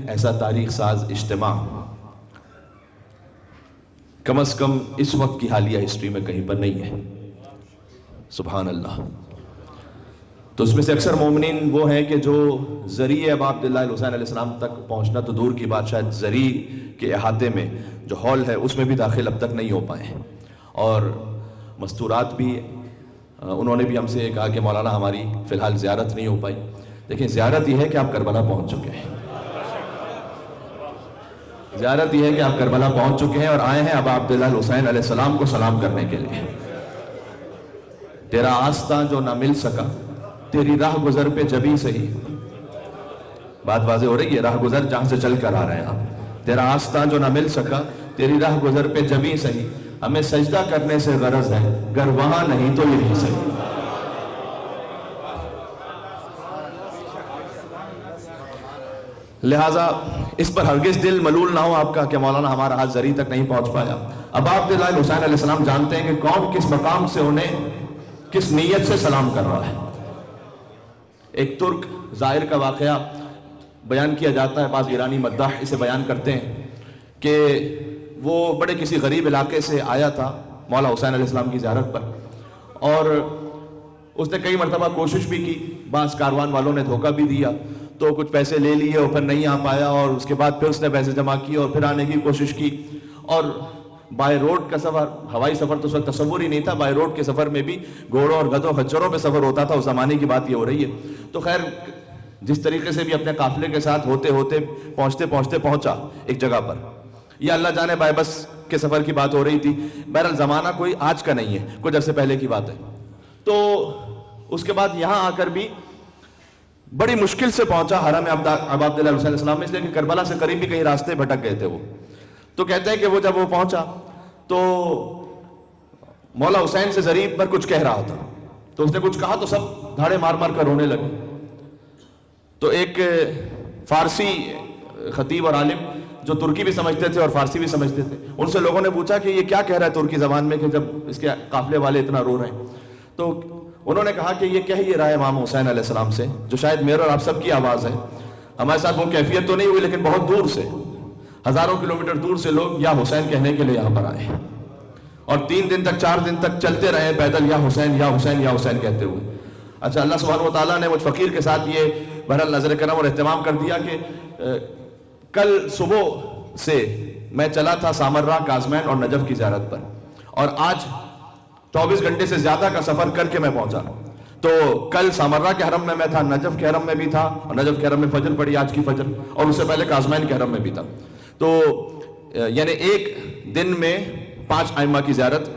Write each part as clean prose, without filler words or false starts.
ایسا تاریخ ساز اجتماع کم از کم اس وقت کی حالیہ ہسٹری میں کہیں پر نہیں ہے. سبحان اللہ. تو اس میں سے اکثر مومنین وہ ہیں کہ جو ذریعے ابا عبداللہ الحسین علیہ السلام تک پہنچنا تو دور کی بات، شاید ذریعے کے احاطے میں جو ہال ہے اس میں بھی داخل اب تک نہیں ہو پائے ہیں. اور مستورات بھی انہوں نے بھی ہم سے کہا کہ مولانا ہماری فی الحال زیارت نہیں ہو پائی. دیکھیں، زیارت یہ ہے کہ آپ کربلا پہنچ چکے ہیں. زیارت یہ ہے کہ آپ کربلا پہنچ چکے ہیں اور آئے ہیں ابا عبداللہ الحسین علیہ السلام کو سلام کرنے کے لیے. تیرا آستاں جو نہ مل سکا، تیری راہ گزر پہ جبھی سہی. بات واضح ہو رہی ہے، راہ گزر جہاں سے چل کر آ رہے ہیں آپ. تیرا آستاں جو نہ مل سکا، تیری راہ گزر پہ جبھی سہی. ہمیں سجدہ کرنے سے غرض ہے، گر وہاں نہیں تو یہی سہی. لہٰذا اس پر ہرگز دل ملول نہ ہو آپ کا کہ مولانا ہمارا ہاتھ زری تک نہیں پہنچ پایا. ابا عبداللہ الحسین علیہ السلام جانتے ہیں کہ کون کس مقام سے انہیں کس نیت سے سلام کر رہا ہے. ایک ترک زائر کا واقعہ بیان کیا جاتا ہے، بعض ایرانی مداح اسے بیان کرتے ہیں کہ وہ بڑے کسی غریب علاقے سے آیا تھا مولا حسین علیہ السلام کی زیارت پر، اور اس نے کئی مرتبہ کوشش بھی کی. بعض کاروان والوں نے دھوکہ بھی دیا تو کچھ پیسے لے لیے اور پھر نہیں آ پایا، اور اس کے بعد پھر اس نے پیسے جمع کیے اور پھر آنے کی کوشش کی. اور بائی روڈ کا سفر، ہوائی سفر تو اس وقت تصور ہی نہیں تھا، بائی روڈ کے سفر میں بھی گھوڑوں اور گدھوں خچروں پہ سفر ہوتا تھا. اس زمانے کی بات یہ ہو رہی ہے. تو خیر جس طریقے سے بھی اپنے قافلے کے ساتھ ہوتے ہوتے پہنچتے پہنچا ایک جگہ پر. یہ اللہ جانے بائے بس کے سفر کی بات ہو رہی تھی. بہرحال زمانہ کوئی آج کا نہیں ہے، کچھ عرصے پہلے کی بات ہے. تو اس کے بعد یہاں آ کر بھی بڑی مشکل سے پہنچا حرم ابا عبداللہ علیہ السلام میں، اس لیے کہ کربلا سے قریب بھی کہیں راستے بھٹک گئے تھے وہ. تو کہتے ہیں کہ وہ جب وہ پہنچا تو مولا حسین سے ضریب پر کچھ کہہ رہا تھا. تو اس نے کچھ کہا تو سب دھاڑے مار مار کر رونے لگے. تو ایک فارسی خطیب اور عالم جو ترکی بھی سمجھتے تھے اور فارسی بھی سمجھتے تھے، ان سے لوگوں نے پوچھا کہ یہ کیا کہہ رہا ہے ترکی زبان میں کہ جب اس کے قافلے والے اتنا رو رہے ہیں. تو انہوں نے کہا کہ یہ کہہ یہ رہا ہے امام حسین علیہ السلام سے، جو شاید میرے اور آپ سب کی آواز ہے. ہمارے ساتھ وہ کیفیت تو نہیں ہوئی، لیکن بہت دور سے، ہزاروں کلومیٹر دور سے لوگ یا حسین کہنے کے لیے یہاں پر آئے، اور 3 دن تک 4 دن تک چلتے رہے پیدل یا حسین یا حسین یا حسین کہتے ہوئے. اچھا، اللہ سبحانہ وتعالیٰ نے مجھ فقیر کے ساتھ یہ بہرحال نظر کرم اور اہتمام کر دیا کہ کل صبح سے میں چلا تھا سامرہ، کازمین اور نجف کی زیارت پر، اور آج 24 گھنٹے سے زیادہ کا سفر کر کے میں پہنچا. تو کل سامرہ کے حرم میں تھا، نجف کے حرم میں بھی تھا، اور نجف کے حرم میں فجر پڑی آج کی فجر، اور اس سے پہلے کازمین کے حرم میں بھی تھا. تو یعنی ایک دن میں 5 ائمہ کی زیارت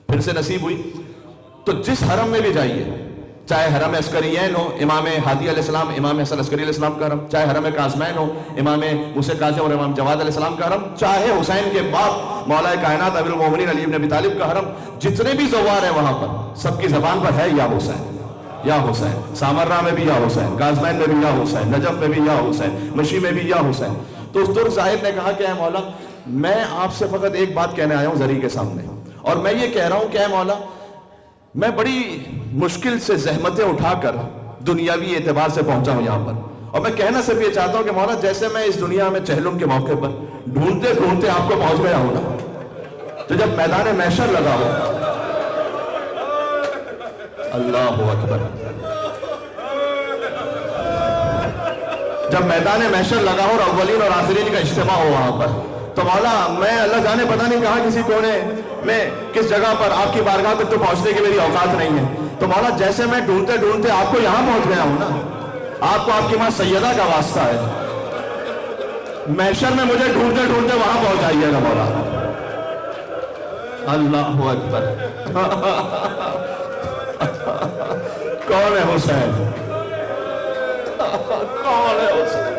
پھر سے نصیب ہوئی. تو جس حرم میں بھی جائیے، چاہے حرم عسکریین ہو امام ہادی علیہ السلام، امام حسن عسکری علیہ السلام کا حرم، چاہے حرم کازمین ہو امام موسیٰ کاظم اور امام جواد علیہ السلام کا حرم، چاہے حسین کے باپ مولا کائنات امیر المومنین علی بن ابی طالب کا حرم، جتنے بھی زوار ہیں وہاں پر سب کی زبان پر ہے یا حسین یا حسین. سامرہ میں بھی یا حسین، کازمین میں بھی یا حسین، نجف میں بھی یا حسین، مشی میں بھی یا حسین. تو اس ترک زاہد نے کہا کہ اے مولا، میں آپ سے فقط ایک بات کہنے آیا ہوں زری کے سامنے، اور میں یہ کہہ رہا ہوں کہ اے مولا، میں بڑی مشکل سے زحمتیں اٹھا کر دنیاوی اعتبار سے پہنچا ہوں یہاں پر، اور میں کہنا صرف یہ چاہتا ہوں کہ مولا جیسے میں اس دنیا میں چہلم کے موقع پر ڈھونڈتے ڈھونڈتے آپ کو پہنچ گیا ہوں نا، تو جب میدان محشر لگا ہو، اللہ اکبر، جب میدان محشر لگا ہو اور اولین اور آخرین کا اجتماع ہو وہاں پر، تو مولا میں اللہ جانے پتہ نہیں کہاں کسی کونے میں کس جگہ پر آپ کی بارگاہ تک تو پہنچنے کی میری اوقات نہیں ہے. تو مولا جیسے میں ڈھونڈتے ڈھونڈتے آپ کو یہاں پہنچ گیا ہوں نا، آپ کو آپ کی ماں سیدہ کا واسطہ ہے، محشر میں مجھے ڈھونڈتے ڈھونڈتے وہاں پہنچائیے گا مولا. اللہ اکبر. کون ہے حسین؟ کون ہے حسین؟